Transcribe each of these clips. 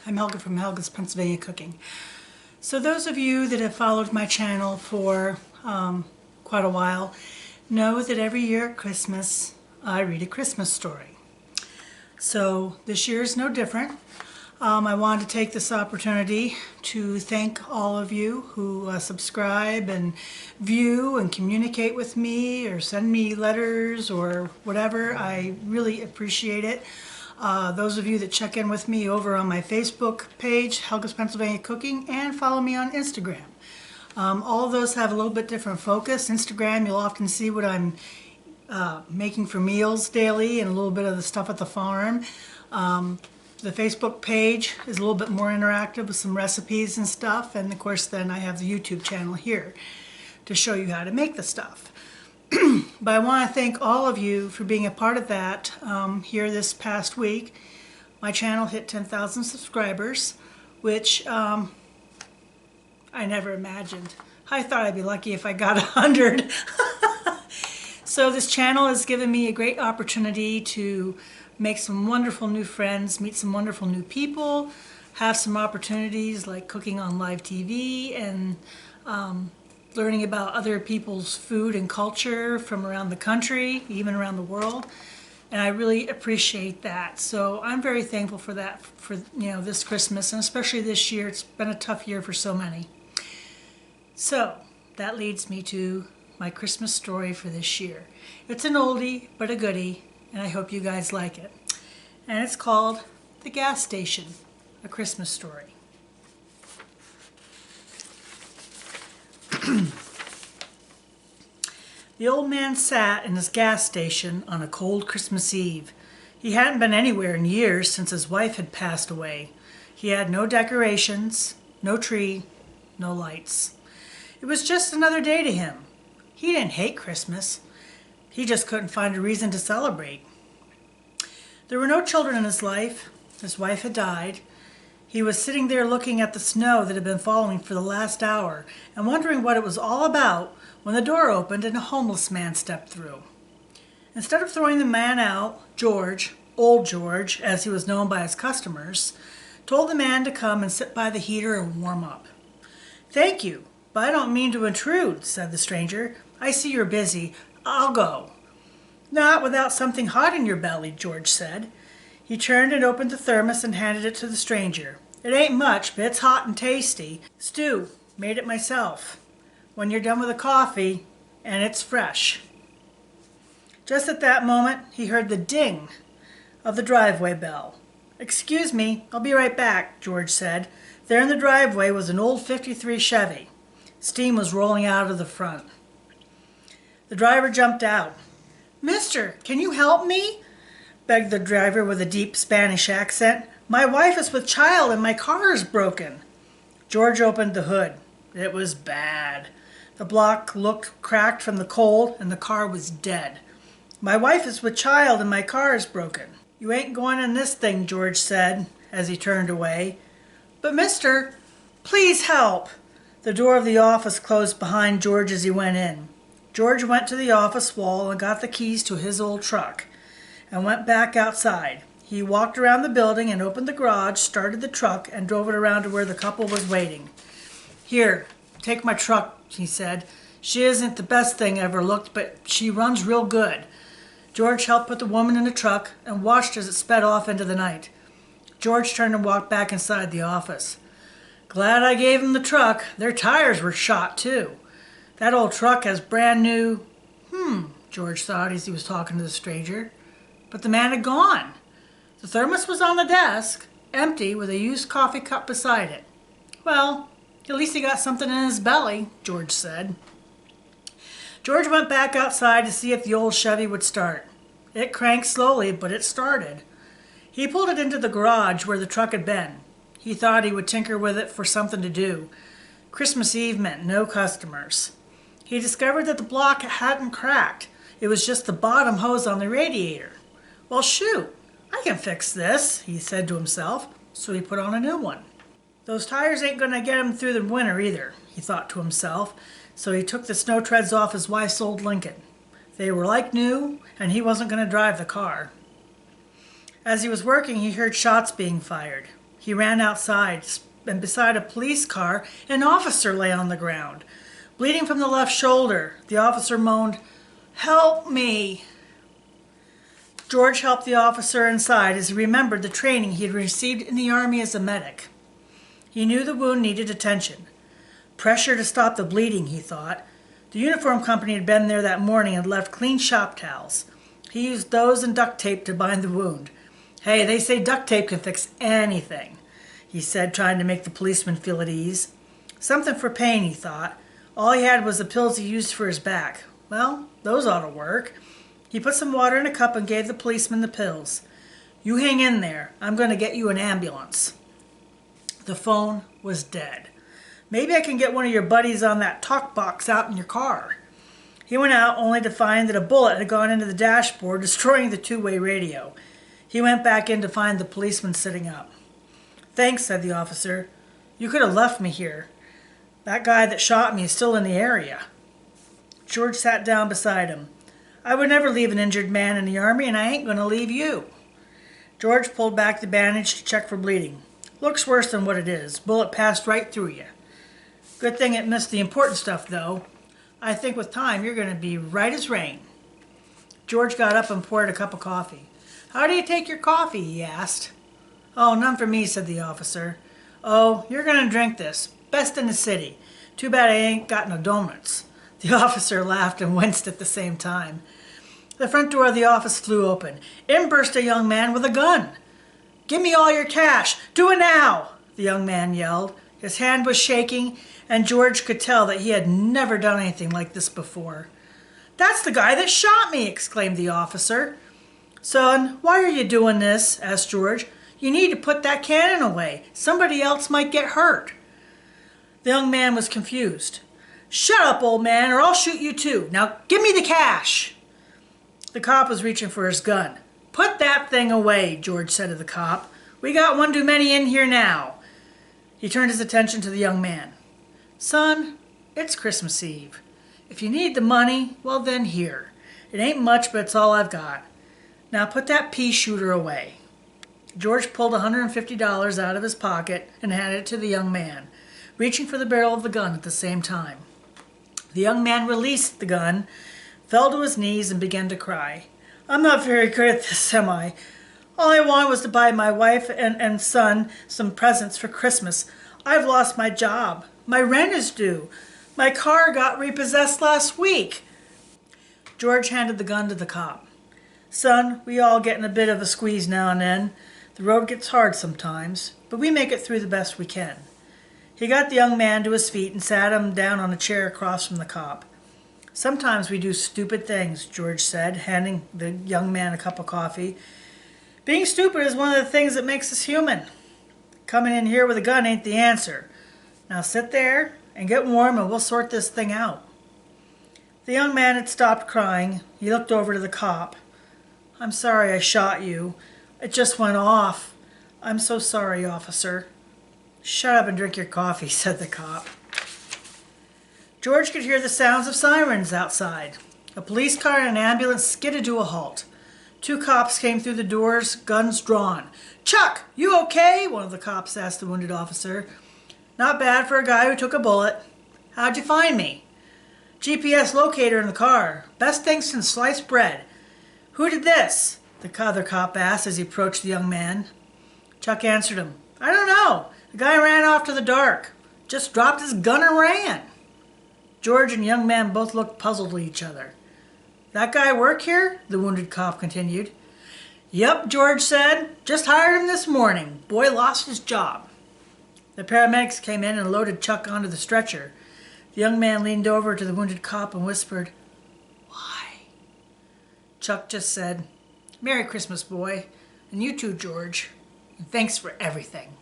I'm Helga from Helga's Pennsylvania Cooking. So those of you that have followed my channel for quite a while know that every year at Christmas I read a Christmas story. So this year is no different. I wanted to take this opportunity to thank all of you who subscribe and view and communicate with me or send me letters or whatever. I really appreciate it. Those of you that check in with me over on my Facebook page, Helga's Pennsylvania Cooking, and follow me on Instagram. All of those have a little bit different focus. Instagram, you'll often see what I'm making for meals daily and a little bit of the stuff at the farm. The Facebook page is a little bit more interactive with some recipes and stuff, and of course then I have the YouTube channel here to show you how to make the stuff. But I want to thank all of you for being a part of that. Here this past week, my channel hit 10,000 subscribers, which I never imagined. I thought I'd be lucky if I got 100. So this channel has given me a great opportunity to make some wonderful new friends, meet some wonderful new people, have some opportunities like cooking on live TV and learning about other people's food and culture from around the country, even around the world, and I really appreciate that. So I'm very thankful for that, for this Christmas, and especially this year. It's been a tough year for so many. So that leads me to my Christmas story for this year. It's an oldie but a goodie, and I hope you guys like it. And it's called The Gas Station, A Christmas Story. The old man sat in his gas station on a cold Christmas Eve. He hadn't been anywhere in years since his wife had passed away. He had no decorations, no tree, no lights. It was just another day to him. He didn't hate Christmas. He just couldn't find a reason to celebrate. There were no children in his life. His wife had died. He was sitting there looking at the snow that had been falling for the last hour and wondering what it was all about when the door opened and a homeless man stepped through. Instead of throwing the man out, George, old George, as he was known by his customers, told the man to come and sit by the heater and warm up. "Thank you, but I don't mean to intrude," said the stranger. "I see you're busy. I'll go." "Not without something hot in your belly," George said. He turned and opened the thermos and handed it to the stranger. "It ain't much, but it's hot and tasty. Stew. Made it myself. When you're done with the coffee, and it's fresh." Just at that moment, he heard the ding of the driveway bell. "Excuse me, I'll be right back," George said. There in the driveway was an old '53 Chevy. Steam was rolling out of the front. The driver jumped out. "Mister, can you help me?" begged the driver with a deep Spanish accent. "My wife is with child and my car is broken." George opened the hood. It was bad. The block looked cracked from the cold and the car was dead. "My wife is with child and my car is broken." "You ain't going in this thing," George said as he turned away. "But mister, please help." The door of the office closed behind George as he went in. George went to the office wall and got the keys to his old truck and went back outside. He walked around the building and opened the garage, started the truck, and drove it around to where the couple was waiting. "Here, take my truck," he said. "She isn't the best thing ever looked, but she runs real good." George helped put the woman in the truck and watched as it sped off into the night. George turned and walked back inside the office. "Glad I gave him the truck. Their tires were shot, too. That old truck has brand new..." George thought as he was talking to the stranger. But the man had gone. The thermos was on the desk, empty, with a used coffee cup beside it. "Well, at least he got something in his belly," George said. George went back outside to see if the old Chevy would start. It cranked slowly, but it started. He pulled it into the garage where the truck had been. He thought he would tinker with it for something to do. Christmas Eve meant no customers. He discovered that the block hadn't cracked. It was just the bottom hose on the radiator. "Well, shoot, I can fix this," he said to himself, so he put on a new one. "Those tires ain't going to get him through the winter either," he thought to himself, so he took the snow treads off his wife's old Lincoln. They were like new, and he wasn't going to drive the car. As he was working, he heard shots being fired. He ran outside, and beside a police car, an officer lay on the ground, bleeding from the left shoulder. The officer moaned, "Help me!" George helped the officer inside as he remembered the training he had received in the Army as a medic. He knew the wound needed attention. Pressure to stop the bleeding, he thought. The uniform company had been there that morning and left clean shop towels. He used those and duct tape to bind the wound. "Hey, they say duct tape can fix anything," he said, trying to make the policeman feel at ease. Something for pain, he thought. All he had was the pills he used for his back. Well, those ought to work. He put some water in a cup and gave the policeman the pills. "You hang in there. I'm going to get you an ambulance." The phone was dead. "Maybe I can get one of your buddies on that talk box out in your car." He went out only to find that a bullet had gone into the dashboard, destroying the two-way radio. He went back in to find the policeman sitting up. "Thanks," said the officer. "You could have left me here. That guy that shot me is still in the area." George sat down beside him. "I would never leave an injured man in the Army, and I ain't going to leave you." George pulled back the bandage to check for bleeding. "Looks worse than what it is. Bullet passed right through you. Good thing it missed the important stuff, though. I think with time you're going to be right as rain." George got up and poured a cup of coffee. "How do you take your coffee?" he asked. "Oh, none for me," said the officer. "Oh, you're going to drink this. Best in the city. Too bad I ain't got no donuts." The officer laughed and winced at the same time. The front door of the office flew open. In burst a young man with a gun. "Give me all your cash! Do it now!" the young man yelled. His hand was shaking, and George could tell that he had never done anything like this before. "That's the guy that shot me!" exclaimed the officer. "Son, why are you doing this?" asked George. "You need to put that cannon away. Somebody else might get hurt." The young man was confused. "Shut up, old man, or I'll shoot you too. Now give me the cash." The cop was reaching for his gun. "Put that thing away," George said to the cop. "We got one too many in here now." He turned his attention to the young man. "Son, it's Christmas Eve. If you need the money, well then here. It ain't much, but it's all I've got. Now put that pea shooter away." George pulled $150 out of his pocket and handed it to the young man, reaching for the barrel of the gun at the same time. The young man released the gun, fell to his knees, and began to cry. "I'm not very good at this, am I? All I wanted was to buy my wife and son some presents for Christmas. I've lost my job. My rent is due. My car got repossessed last week." George handed the gun to the cop. "Son, we all get in a bit of a squeeze now and then. The road gets hard sometimes, but we make it through the best we can." He got the young man to his feet and sat him down on a chair across from the cop. "Sometimes we do stupid things," George said, handing the young man a cup of coffee. "Being stupid is one of the things that makes us human. Coming in here with a gun ain't the answer. Now sit there and get warm and we'll sort this thing out." The young man had stopped crying. He looked over to the cop. "I'm sorry I shot you. It just went off. I'm so sorry, officer." "Shut up and drink your coffee," said the cop. George could hear the sounds of sirens outside. A police car and an ambulance skidded to a halt. Two cops came through the doors, guns drawn. "Chuck, you okay?" one of the cops asked the wounded officer. "Not bad for a guy who took a bullet." "How'd you find me?" "GPS locator in the car. Best thing since sliced bread." "Who did this?" the other cop asked as he approached the young man. Chuck answered him. "I don't know. The guy ran off to the dark. Just dropped his gun and ran." George and the young man both looked puzzled at each other. "That guy work here?" the wounded cop continued. "Yep," George said. "Just hired him this morning. Boy lost his job." The paramedics came in and loaded Chuck onto the stretcher. The young man leaned over to the wounded cop and whispered, "Why?" Chuck just said, "Merry Christmas, boy. And you too, George. And thanks for everything."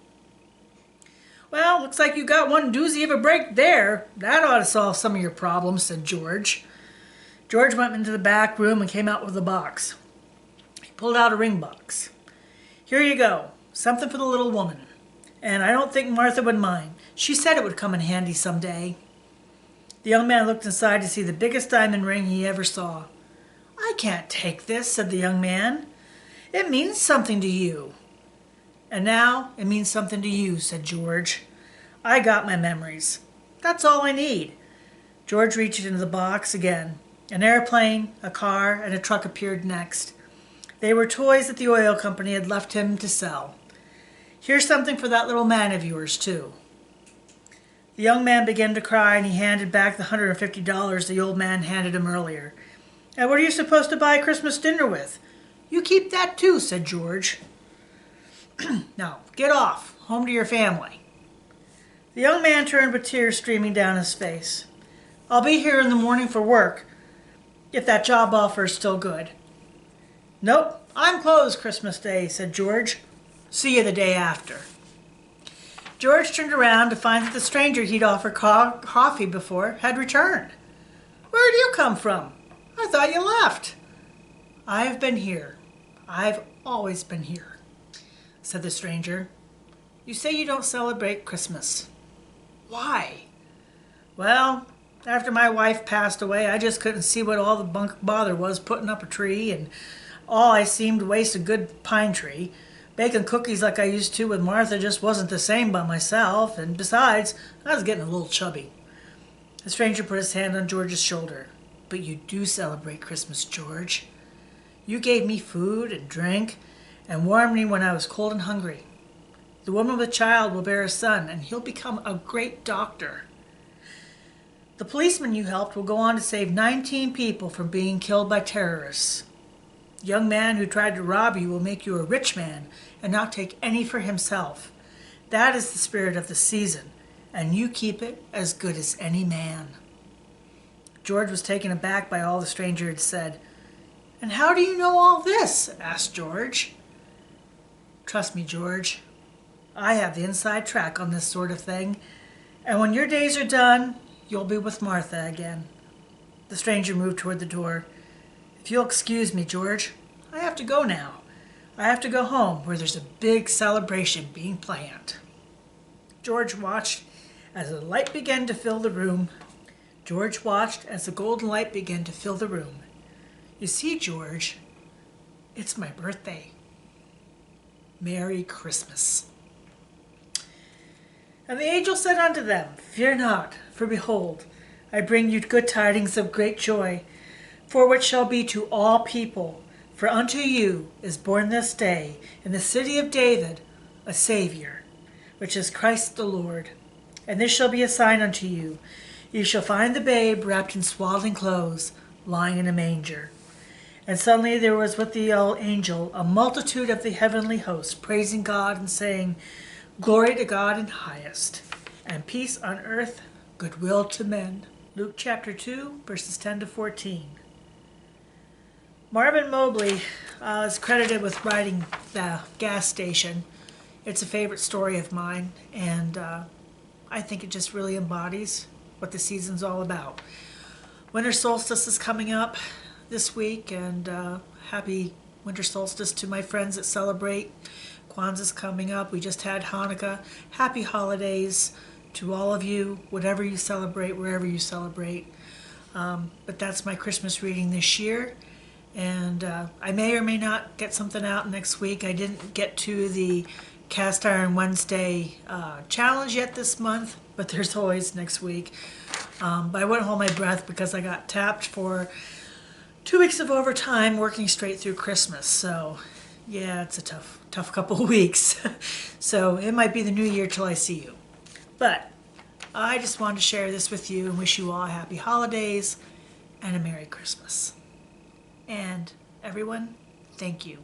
"Well, looks like you got one doozy of a break there. That ought to solve some of your problems," said George. George went into the back room and came out with a box. He pulled out a ring box. "Here you go. Something for the little woman. And I don't think Martha would mind. She said it would come in handy someday." The young man looked inside to see the biggest diamond ring he ever saw. "I can't take this," said the young man. "It means something to you." "And now it means something to you," said George. "I got my memories. That's all I need." George reached into the box again. An airplane, a car, and a truck appeared next. They were toys that the oil company had left him to sell. "Here's something for that little man of yours, too." The young man began to cry, and he handed back the $150 the old man handed him earlier. "And what are you supposed to buy Christmas dinner with?" "You keep that too," said George. "Now, get off, home to your family." The young man turned with tears streaming down his face. "I'll be here in the morning for work, if that job offer is still good." "Nope, I'm closed Christmas Day," said George. "See you the day after." George turned around to find that the stranger he'd offered coffee before had returned. "Where'd you come from? I thought you left." "I've been here. I've always been here," said the stranger. "You say you don't celebrate Christmas. Why?" "Well, after my wife passed away, I just couldn't see what all the bother was putting up a tree, and all I seemed to waste a good pine tree. Baking cookies like I used to with Martha just wasn't the same by myself, and besides, I was getting a little chubby." The stranger put his hand on George's shoulder. "But you do celebrate Christmas, George. You gave me food and drink and warmed me when I was cold and hungry. The woman with child will bear a son, and he'll become a great doctor. The policeman you helped will go on to save 19 people from being killed by terrorists. The young man who tried to rob you will make you a rich man and not take any for himself. That is the spirit of the season, and you keep it as good as any man." George was taken aback by all the stranger had said. "And how do you know all this?" asked George. "Trust me, George. I have the inside track on this sort of thing, and when your days are done, you'll be with Martha again." The stranger moved toward the door. "If you'll excuse me, George, I have to go now. I have to go home where there's a big celebration being planned." George watched as the light began to fill the room. George watched as the golden light began to fill the room. "You see, George, it's my birthday. Merry Christmas." And the angel said unto them, "Fear not, for behold, I bring you good tidings of great joy, for which shall be to all people. For unto you is born this day in the city of David a Savior, which is Christ the Lord. And this shall be a sign unto you. You shall find the babe wrapped in swaddling clothes, lying in a manger." And suddenly there was with the angel a multitude of the heavenly host, praising God and saying, "Glory to God in highest, and peace on earth, goodwill to men." Luke chapter 2, verses 10 to 14. Marvin Mobley is credited with writing The Gas Station. It's a favorite story of mine, and I think it just really embodies what the season's all about. Winter solstice is coming up this week, and happy winter solstice to my friends that celebrate. Kwanzaa's coming up. We just had Hanukkah. Happy holidays to all of you, whatever you celebrate, wherever you celebrate. But that's my Christmas reading this year. And I may or may not get something out next week. I didn't get to the Cast Iron Wednesday challenge yet this month, but there's always next week. But I wouldn't hold my breath because I got tapped for 2 weeks of overtime working straight through Christmas. So yeah, it's a tough couple of weeks. So it might be the new year till I see you. But I just wanted to share this with you and wish you all happy holidays and a Merry Christmas. And everyone, thank you.